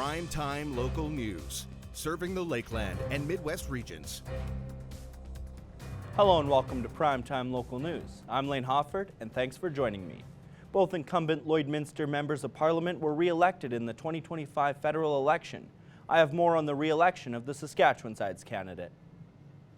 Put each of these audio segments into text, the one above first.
Prime-time local news, serving the Lakeland and Midwest regions. Hello and welcome to Primetime Local News. I'm Lane Hofford and thanks for joining me. Both incumbent Lloydminster members of Parliament were re-elected in the 2025 federal election. I have more on the re-election of the Saskatchewan side's candidate.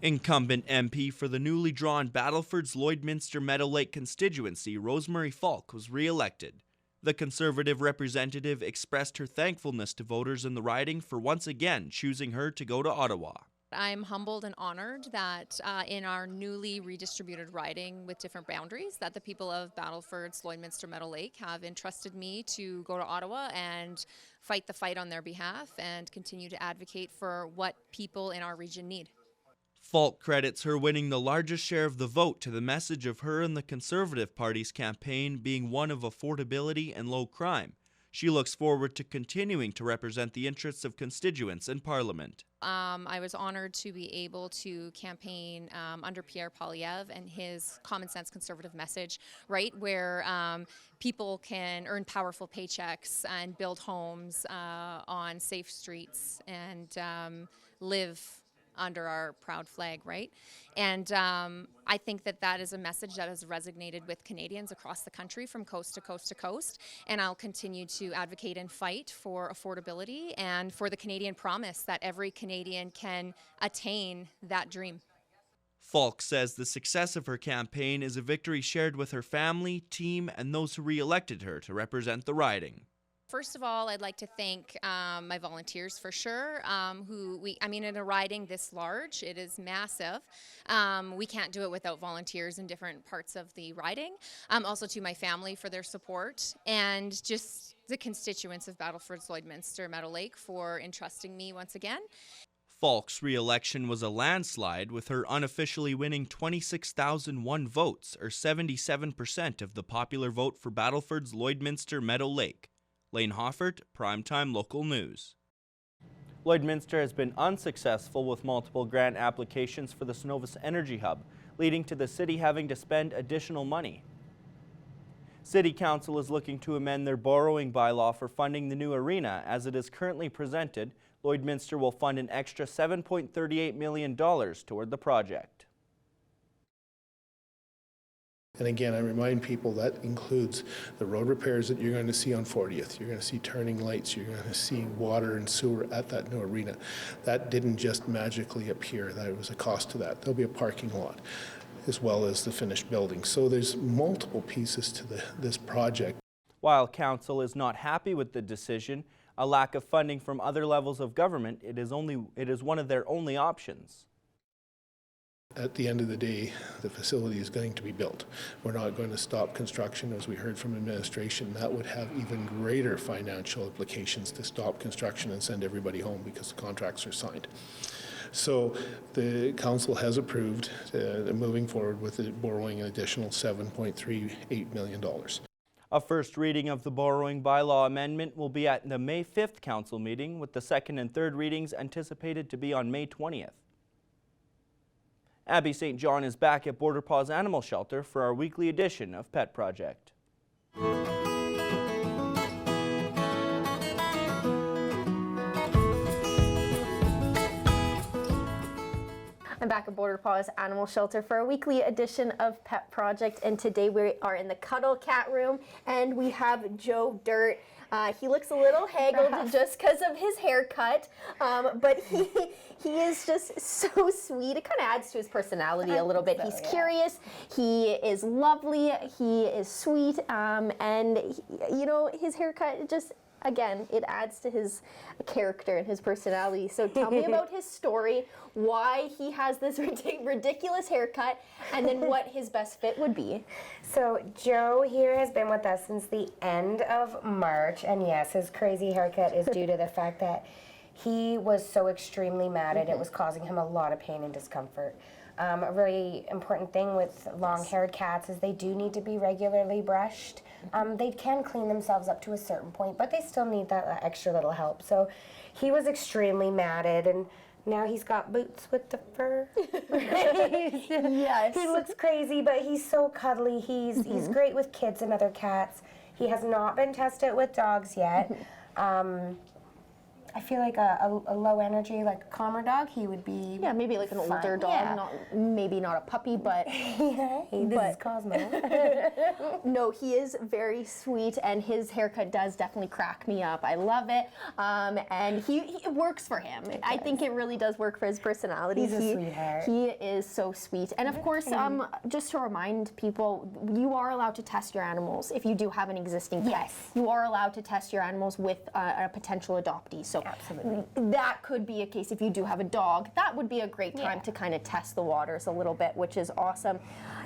Incumbent MP for the newly drawn Battleford's Lloydminster Meadow Lake constituency, Rosemary Falk, was re-elected. The Conservative representative expressed her thankfulness to voters in the riding for once again choosing her to go to Ottawa. I'm humbled and honored that in our newly redistributed riding with different boundaries that the people of Battleford's Lloydminster Meadow Lake have entrusted me to go to Ottawa and fight the fight on their behalf and continue to advocate for what people in our region need. Falk credits her winning the largest share of the vote to the message of her and the Conservative Party's campaign being one of affordability and low crime. She looks forward to continuing to represent the interests of constituents in Parliament. I was honored to be able to campaign under Pierre Poilievre and his common sense conservative message, right, where people can earn powerful paychecks and build homes on safe streets and live under our proud flag, right? And I think that that is a message that has resonated with Canadians across the country from coast to coast to coast. And I'll continue to advocate and fight for affordability and for the Canadian promise that every Canadian can attain that dream. Falk says the success of her campaign is a victory shared with her family, team, and those who re-elected her to represent the riding. First of all, I'd like to thank my volunteers for sure, in a riding this large, it is massive. We can't do it without volunteers in different parts of the riding. Also to my family for their support and just the constituents of Battleford's Lloydminster Meadow Lake for entrusting me once again. Falk's re-election was a landslide, with her unofficially winning 26,001 votes, or 77% of the popular vote for Battleford's Lloydminster Meadow Lake. Lane Hoffert, Primetime Local News. Lloydminster has been unsuccessful with multiple grant applications for the Cenovus Energy Hub, leading to the city having to spend additional money. City Council is looking to amend their borrowing bylaw for funding the new arena. As it is currently presented, Lloydminster will fund an extra $7.38 million toward the project. And again, I remind people that includes the road repairs that you're going to see on 40th. You're going to see turning lights. You're going to see water and sewer at that new arena. That didn't just magically appear. There was a cost to that. There'll be a parking lot as well as the finished building. So there's multiple pieces to this project. While Council is not happy with the decision, a lack of funding from other levels of government, it is one of their only options. At the end of the day, the facility is going to be built. We're not going to stop construction, as we heard from administration. That would have even greater financial implications to stop construction and send everybody home because the contracts are signed. So the council has approved moving forward with borrowing an additional $7.38 million. A first reading of the borrowing bylaw amendment will be at the May 5th council meeting, with the second and third readings anticipated to be on May 20th. Abby St. John is back at Border Paws Animal Shelter for our weekly edition of Pet Project. I'm back at Border Paws Animal Shelter for a weekly edition of Pet Project, and today we are in the Cuddle Cat Room, and we have Joe Dirt. He looks a little haggled just because of his haircut, but he is just so sweet. It kind of adds to his personality a little bit. He's curious, he is lovely, he is sweet, and his haircut just, again, it adds to his character and his personality. So tell me about his story, why he has this ridiculous haircut, and then what his best fit would be. So Joe here has been with us since the end of March, and yes, his crazy haircut is due to the fact that he was so extremely matted, it was causing him a lot of pain and discomfort. A really important thing with long-haired cats is they do need to be regularly brushed. They can clean themselves up to a certain point, but they still need that extra little help. So he was extremely matted, and now he's got boots with the fur. Yes. He looks crazy, but he's so cuddly. He's great with kids and other cats. He has not been tested with dogs yet. I feel like a low energy, like a calmer dog, he would be. Yeah, maybe like an fine. older dog, Yeah. maybe not a puppy, but Hey, this is Cosmo. no, he is very sweet, and his haircut does definitely crack me up. I love it, and he it works for him. I think it really does work for his personality. He's a sweetheart. He is so sweet, and of course, just to remind people, you are allowed to test your animals if you do have an existing pet. Yes. You are allowed to test your animals with a potential adoptee. So Absolutely. that could be a case if you do have a dog. That would be a great time Yeah. to kind of test the waters a little bit, which is awesome.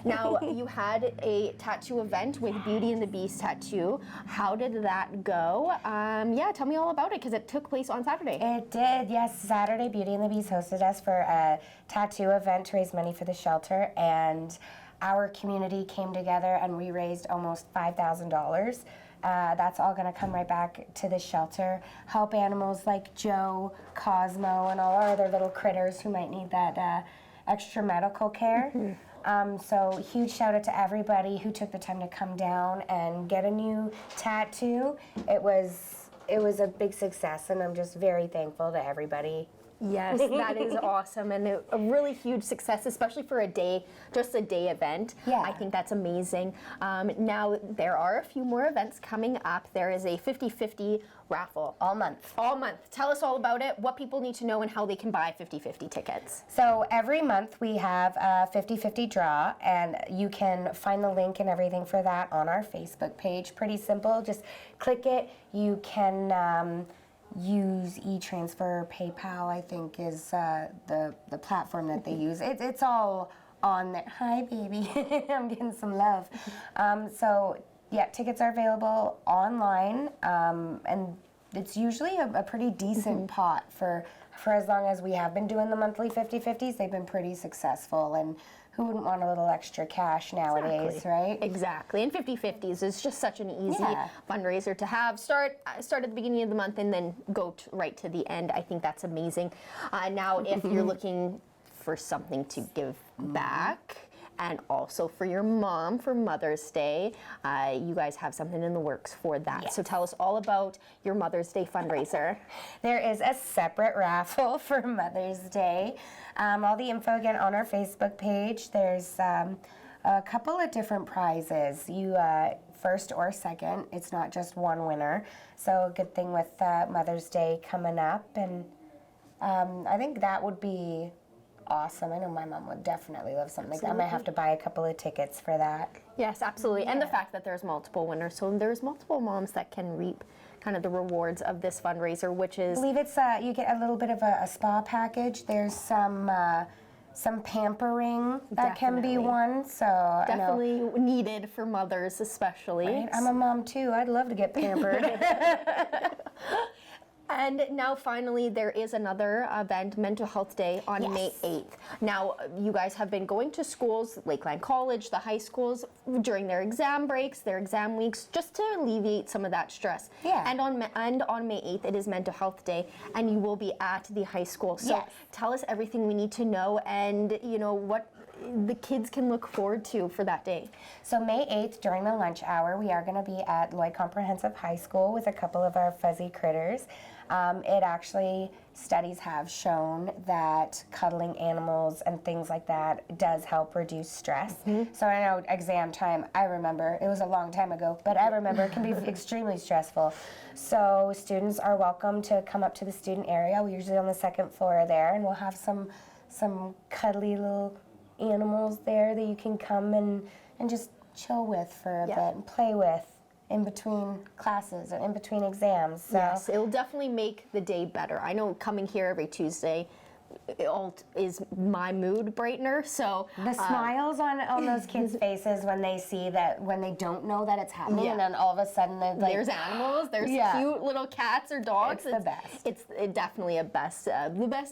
Now, you had a tattoo event with Beauty and the Beast tattoo. How did that go? Yeah, tell me all about it because it took place on Saturday. It did, yes. Saturday, Beauty and the Beast hosted us for a tattoo event to raise money for the shelter, and our community came together and we raised almost $5,000. That's all going to come right back to the shelter, help animals like Joe, Cosmo, and all our other little critters who might need that extra medical care. So huge shout out to everybody who took the time to come down and get a new tattoo. It was a big success, and I'm just very thankful to everybody. Yes, that is awesome and a really huge success, especially for a day, just a day event. Yeah. I think that's amazing. Now, there are a few more events coming up. There is a 50-50 raffle. All month. All month. Tell us all about it, what people need to know, and how they can buy 50-50 tickets. So every month we have a 50-50 draw, and you can find the link and everything for that on our Facebook page. Pretty simple. Just click it. You can use e-transfer, PayPal, I think is the platform that they use. It's all on there. Hi, baby. I'm getting some love. So yeah, tickets are available online, and it's usually a pretty decent pot for as long as we have been doing the monthly 50-50s. They've been pretty successful, and who wouldn't want a little extra cash nowadays, right? Exactly. And 50-50s is just such an easy Yeah. fundraiser to have. Start at the beginning of the month and then go right to the end. I think that's amazing. Now, if you're looking for something to give back, and also for your mom for Mother's Day, you guys have something in the works for that. Yes. So tell us all about your Mother's Day fundraiser. There is a separate raffle for Mother's Day. All the info again on our Facebook page. There's a couple of different prizes. You first or second. It's not just one winner. So a good thing with Mother's Day coming up, and I think that would be awesome. I know my mom would definitely love something like that. I might have to buy a couple of tickets for that. Yes, absolutely. And the fact that there's multiple winners, so there's multiple moms that can reap kind of the rewards of this fundraiser, which is... I believe it's you get a little bit of a spa package. There's some pampering that can be Definitely. won. So I know, definitely needed for mothers especially. right? I'm a mom too. I'd love to get pampered. And now finally there is another event, Mental Health Day on Yes. May 8th. Now you guys have been going to schools, Lakeland College, the high schools, during their exam breaks, their exam weeks, just to alleviate some of that stress. Yeah. And on May 8th it is Mental Health Day, and you will be at the high school. So Yes. tell us everything we need to know, and what the kids can look forward to for that day. So May 8th, during the lunch hour, we are going to be at Lloyd Comprehensive High School with a couple of our fuzzy critters. It actually, studies have shown that cuddling animals and things like that does help reduce stress. So I know exam time, I remember, it was a long time ago, but I remember it can be extremely stressful. So students are welcome to come up to the student area. We're usually on the second floor there, and we'll have some cuddly little animals there that you can come and just chill with for a bit and play with in between classes or in between exams. So Yes, it'll definitely make the day better. I know coming here every Tuesday is my mood brightener, so the smiles on those kids' faces when they see that, when they don't know that it's happening, and then all of a sudden they're like, there's animals, there's Yeah. cute little cats or dogs. It's the best. It's definitely the best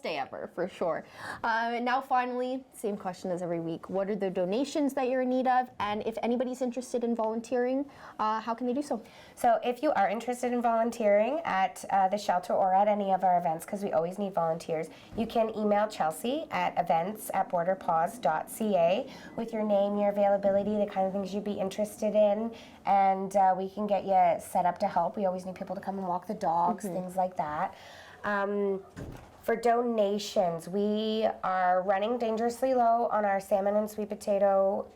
day ever, for sure. Now finally, same question as every week. What are the donations that you're in need of? And if anybody's interested in volunteering, how can they do so? So if you are interested in volunteering at the shelter or at any of our events, because we always need volunteers, you can email Chelsea at events@borderpaws.ca with your name, your availability, the kind of things you'd be interested in, and we can get you set up to help. We always need people to come and walk the dogs, things like that. For donations, we are running dangerously low on our salmon and sweet potato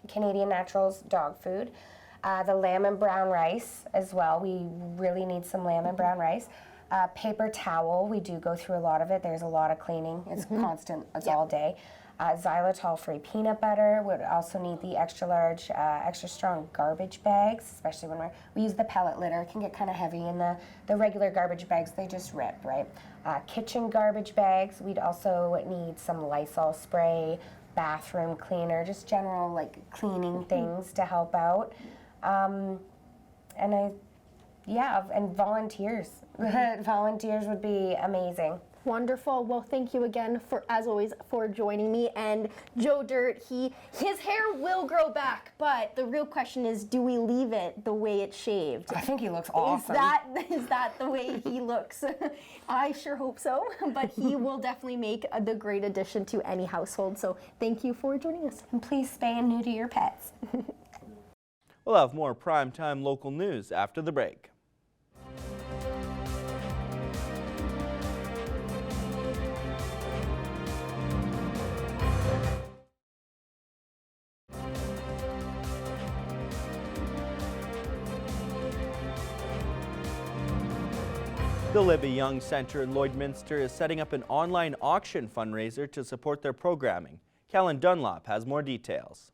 Canadian Naturals dog food. The lamb and brown rice as well. We really need some lamb and brown rice. Paper towel, we do go through a lot of it. There's a lot of cleaning. It's constant, it's all day. Xylitol-free peanut butter. Would also need the extra large, extra strong garbage bags, especially when we use the pellet litter. It can get kind of heavy, and the regular garbage bags, they just rip, right? Kitchen garbage bags. We'd also need some Lysol spray, bathroom cleaner, just general like cleaning things to help out. And volunteers. Volunteers would be amazing. Wonderful. Well, thank you again as always for joining me. And Joe Dirt, his hair will grow back, but the real question is, do we leave it the way it's shaved? I think he looks awesome. Is that the way he looks? I sure hope so, but he will definitely make the great addition to any household. So thank you for joining us. And please spay and neuter your pets. We'll have more primetime local news after the break. The Libby Young Centre in Lloydminster is setting up an online auction fundraiser to support their programming. Kellen Dunlop has more details.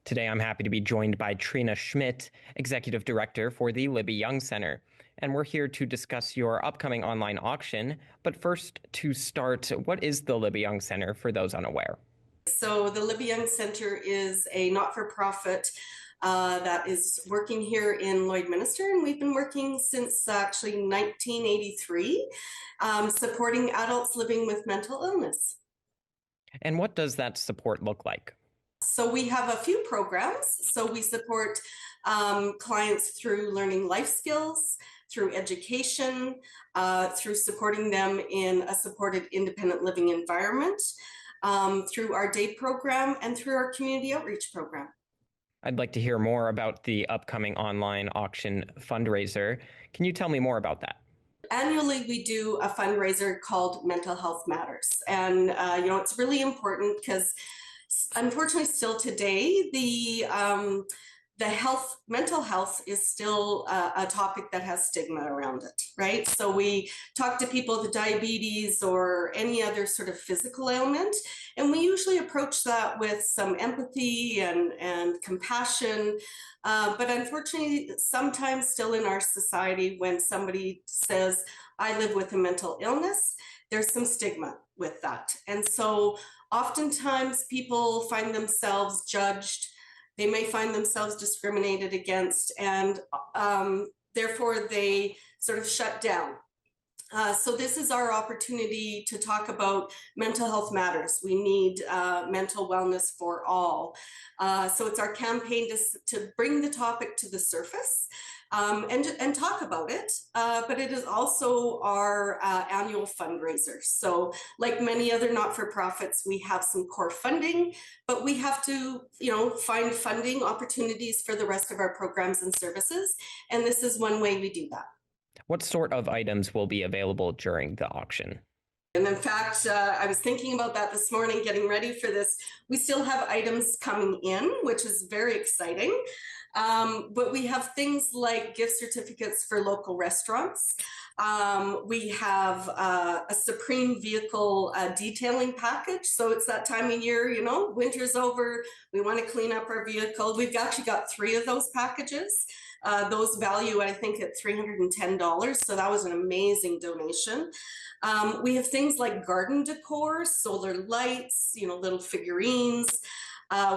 Today, I'm happy to be joined by Trina Schmidt, Executive Director for the Libby Young Centre. And we're here to discuss your upcoming online auction. But first, to start, what is the Libby Young Centre for those unaware? So the Libby Young Centre is a not-for-profit that is working here in Lloydminster, and we've been working since actually 1983, supporting adults living with mental illness. And what does that support look like? So we have a few programs. So we support clients through learning life skills, through education, through supporting them in a supported independent living environment, through our day program, and through our community outreach program. I'd like to hear more about the upcoming online auction fundraiser. Can you tell me more about that? Annually, we do a fundraiser called Mental Health Matters. And, it's really important because unfortunately still today, mental health is still a topic that has stigma around it, right? So we talk to people with diabetes or any other sort of physical ailment, and we usually approach that with some empathy and compassion. But unfortunately, sometimes still in our society, when somebody says, I live with a mental illness, there's some stigma with that. And so oftentimes people find themselves judged. They may find themselves discriminated against, and therefore they sort of shut down. So this is our opportunity to talk about mental health matters. We need mental wellness for all. So it's our campaign to bring the topic to the surface and talk about it. But it is also our annual fundraiser. So like many other not-for-profits, we have some core funding, but we have to, find funding opportunities for the rest of our programs and services. And this is one way we do that. What sort of items will be available during the auction? And in fact, I was thinking about that this morning, getting ready for this. We still have items coming in, which is very exciting. But we have things like gift certificates for local restaurants. We have a Supreme vehicle detailing package. So it's that time of year, winter's over. We want to clean up our vehicle. We've actually got 3 of those packages. Those value, I think, at $310. So that was an amazing donation. We have things like garden decor, solar lights, little figurines.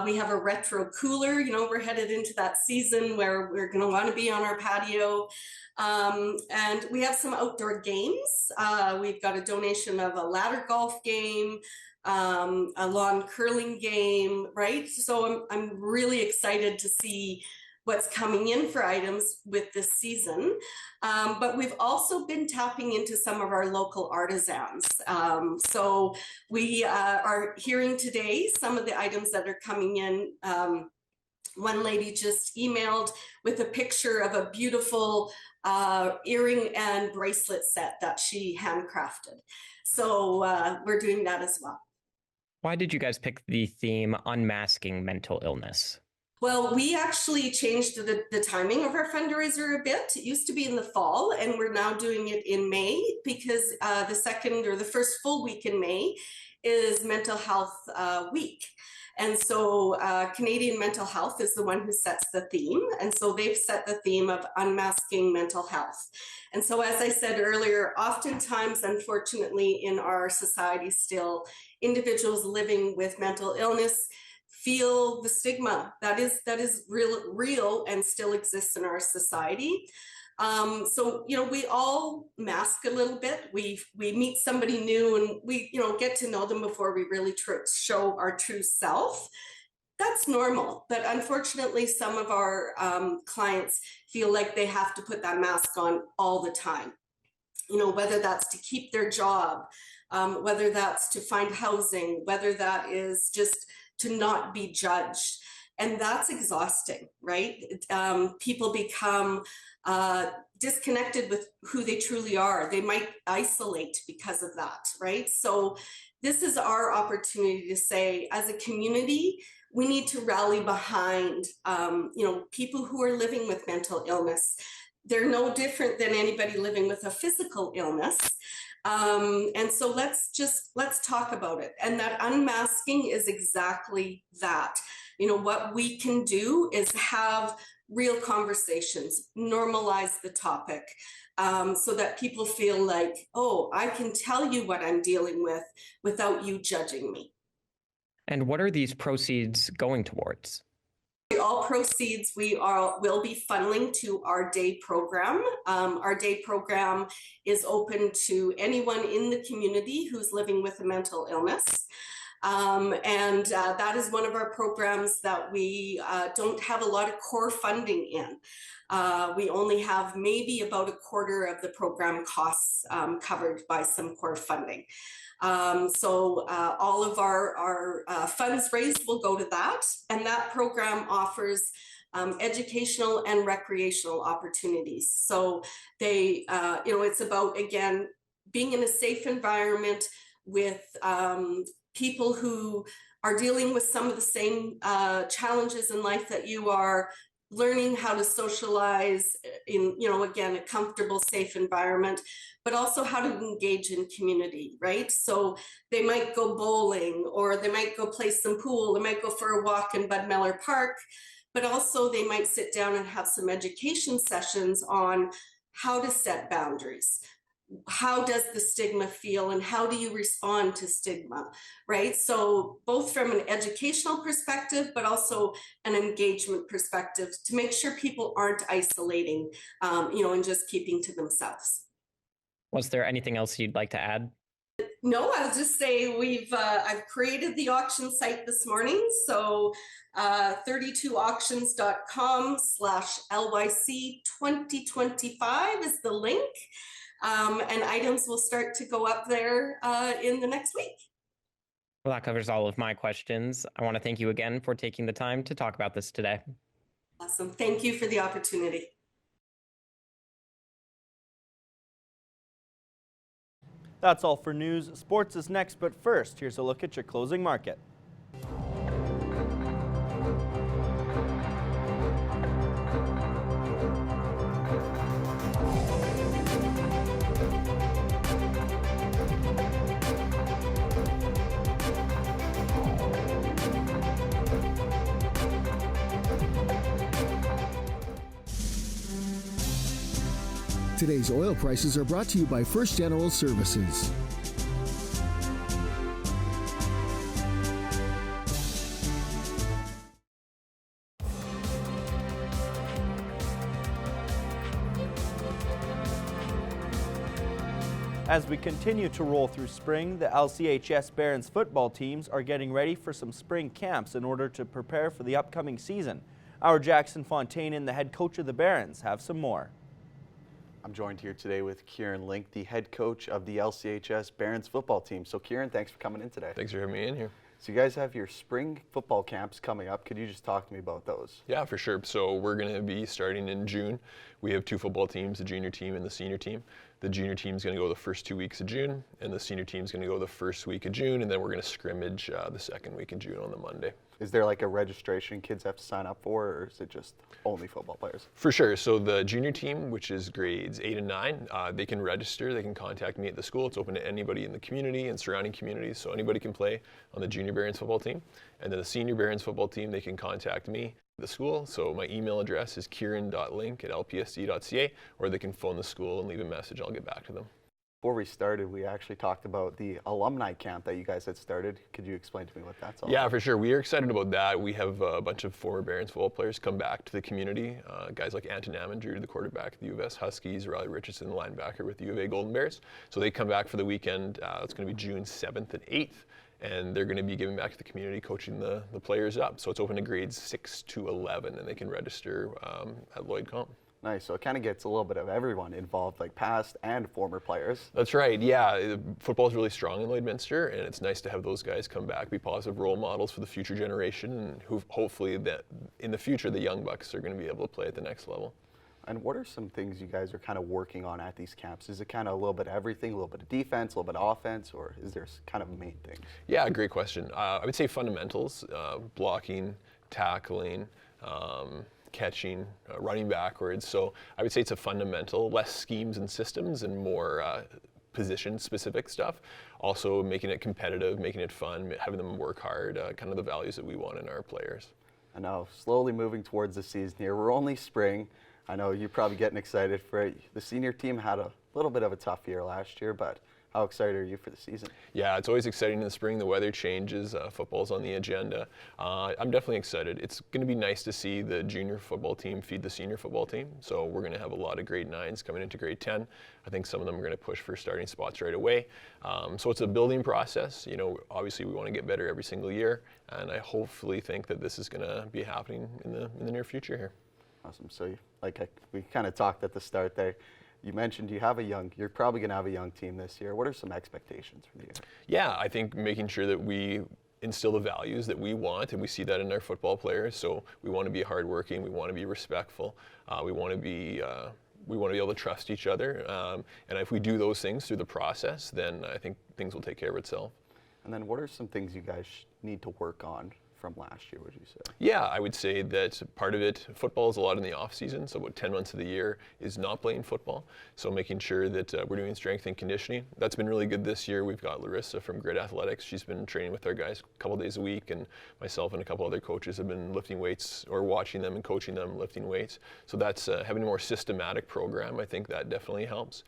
We have a retro cooler. We're headed into that season where we're going to want to be on our patio. And we have some outdoor games. We've got a donation of a ladder golf game, a lawn curling game, right? So I'm really excited to see what's coming in for items with this season. But we've also been tapping into some of our local artisans. So we are hearing today some of the items that are coming in. One lady just emailed with a picture of a beautiful earring and bracelet set that she handcrafted. So we're doing that as well. Why did you guys pick the theme unmasking mental illness? Well, we actually changed the timing of our fundraiser a bit. It used to be in the fall, and we're now doing it in May because the second or the first full week in May is Mental Health Week. And so Canadian Mental Health is the one who sets the theme. And so they've set the theme of unmasking mental health. And so, as I said earlier, oftentimes, unfortunately, in our society still, individuals living with mental illness feel the stigma that is real and still exists in our society. So, we all mask a little bit. We meet somebody new and we, get to know them before we really show our true self. That's normal. But unfortunately, some of our clients feel like they have to put that mask on all the time, whether that's to keep their job, whether that's to find housing, whether that is just to not be judged. And that's exhausting, right? People become disconnected with who they truly are. They might isolate because of that, right? So this is our opportunity to say, as a community, we need to rally behind, people who are living with mental illness. They're no different than anybody living with a physical illness. And so let's talk about it. And that unmasking is exactly that. What we can do is have real conversations, normalize the topic, so that people feel like, oh, I can tell you what I'm dealing with without you judging me. And what are these proceeds going towards? All proceeds will be funneling to our day program. Our day program is open to anyone in the community who's living with a mental illness. And that is one of our programs that we don't have a lot of core funding in. We only have maybe about a quarter of the program costs covered by some core funding. So all of our funds raised will go to that, and that program offers educational and recreational opportunities. So they, it's about, again, being in a safe environment with people who are dealing with some of the same challenges in life that you are, learning how to socialize in, again, a comfortable, safe environment, but also how to engage in community, right? So they might go bowling, or they might go play some pool, they might go for a walk in Bud Miller Park, but also they might sit down and have some education sessions on how to set boundaries. How does the stigma feel, and how do you respond to stigma, right? So both from an educational perspective, but also an engagement perspective, to make sure people aren't isolating, and just keeping to themselves. Was there anything else you'd like to add? No, I'll just say I've created the auction site this morning. So 32auctions.com/LYC2025 is the link. And items will start to go up there in the next week. Well, that covers all of my questions. I want to thank you again for taking the time to talk about this today. Awesome. Thank you for the opportunity. That's all for news. Sports is next, but first, here's a look at your closing market. Today's oil prices are brought to you by First General Services. As we continue to roll through spring, the LCHS Barons football teams are getting ready for some spring camps in order to prepare for the upcoming season. Our Jackson Fontaine and the head coach of the Barons have some more. I'm joined here today with Kieran Link, the head coach of the LCHS Barons football team. So Kieran, thanks for coming in today. Thanks for having me in here. So you guys have your spring football camps coming up. Could you just talk to me about those? Yeah, for sure. So we're going to be starting in June. We have 2 football teams, the junior team and the senior team. The junior team is going to go the first 2 weeks of June, and the senior team is going to go the first week of June, and then we're going to scrimmage the second week of June on the Monday. Is there like a registration kids have to sign up for, or is it just only football players? For sure. So the junior team, which is grades 8 and 9, they can register. They can contact me at the school. It's open to anybody in the community and surrounding communities, so anybody can play on the junior Barons football team. And then the senior Barons football team, they can contact me at the school. So my email address is kieran.link@lpsc.ca, or they can phone the school and leave a message. I'll get back to them. Before we started, we actually talked about the alumni camp that you guys had started. Could you explain to me what that's all Yeah, about? for sure. We are excited about that. We have a bunch of former Barons football players come back to the community. Guys like Anton Amandrew, the quarterback of the U of S Huskies, Riley Richardson, the linebacker with the U of A Golden Bears. So they come back for the weekend. It's going to be June 7th and 8th. And they're going to be giving back to the community, coaching the players up. So it's open to grades 6 to 11, and they can register at Lloyd Comp. Nice. So it kind of gets a little bit of everyone involved, like past and former players. That's right. Yeah, football is really strong in Lloydminster, and it's nice to have those guys come back, be positive role models for the future generation, and who hopefully that in the future the young bucks are going to be able to play at the next level. And what are some things you guys are kind of working on at these camps? Is it kind of a little bit of everything, a little bit of defense, a little bit of offense, or is there kind of main things? Yeah, great question. I would say fundamentals, blocking, tackling, catching, running backwards. So I would say it's a fundamental, less schemes and systems and more position-specific stuff. Also making it competitive, making it fun, having them work hard, kind of the values that we want in our players. I know, slowly moving towards the season here. We're only spring. I know you're probably getting excited for it. The senior team had a little bit of a tough year last year, but how excited are you for the season? Yeah, it's always exciting in the spring. The weather changes. Football's on the agenda. I'm definitely excited. It's going to be nice to see the junior football team feed the senior football team. So we're going to have a lot of grade 9s coming into grade 10. I think some of them are going to push for starting spots right away. So it's a building process. You know, obviously we want to get better every single year, and I hopefully think that this is going to be happening in the near future here. Awesome. So we kind of talked at the start there. You mentioned you're probably going to have a young team this year. What are some expectations for the year? Yeah, I think making sure that we instill the values that we want, and we see that in our football players. So we want to be hardworking, we want to be respectful, we want to be able to trust each other. And if we do those things through the process, then I think things will take care of itself. And then what are some things you guys need to work on from last year, would you say? Yeah, I would say that part of it, football is a lot in the off season, so about 10 months of the year is not playing football. So making sure that we're doing strength and conditioning. That's been really good this year. We've got Larissa from Grid Athletics. She's been training with our guys a couple days a week, and myself and a couple other coaches have been lifting weights or watching them and coaching them lifting weights. So that's having a more systematic program. I think that definitely helps.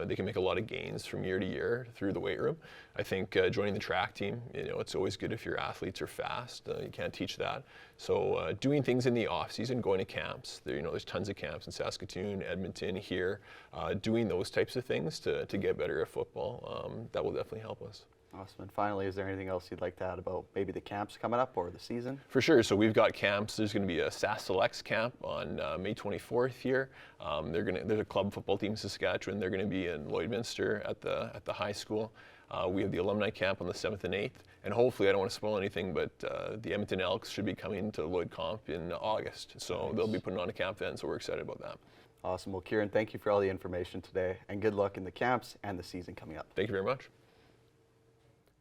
They can make a lot of gains from year to year through the weight room. I think joining the track team, it's always good if your athletes are fast. You can't teach that. So doing things in the off season, going to camps. There's tons of camps in Saskatoon, Edmonton, here. Doing those types of things to get better at football, that will definitely help us. Awesome. And finally, is there anything else you'd like to add about maybe the camps coming up or the season? For sure. So we've got camps. There's going to be a SAS Selects camp on May 24th here. There's a club football team in Saskatchewan. They're going to be in Lloydminster at the high school. We have the alumni camp on the 7th and 8th. And hopefully, I don't want to spoil anything, but the Edmonton Elks should be coming to Lloyd Comp in August. So nice. They'll be putting on a camp then, so we're excited about that. Awesome. Well, Kieran, thank you for all the information today, and good luck in the camps and the season coming up. Thank you very much.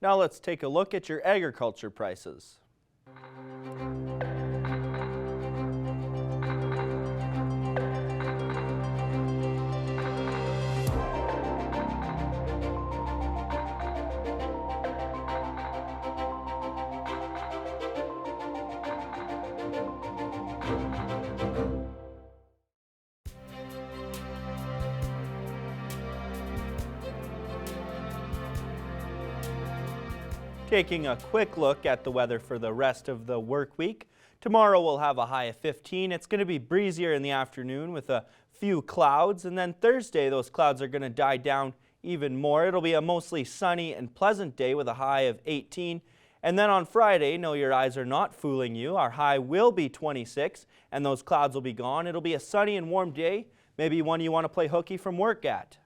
Now let's take a look at your agriculture prices. Taking a quick look at the weather for the rest of the work week. Tomorrow we'll have a high of 15. It's going to be breezier in the afternoon with a few clouds, and then Thursday those clouds are going to die down even more. It'll be a mostly sunny and pleasant day with a high of 18. And then on Friday, no, your eyes are not fooling you. Our high will be 26 and those clouds will be gone. It'll be a sunny and warm day, maybe one you want to play hooky from work at.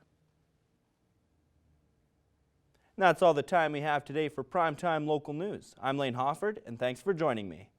And that's all the time we have today for Primetime Local News. I'm Lane Hofford, and thanks for joining me.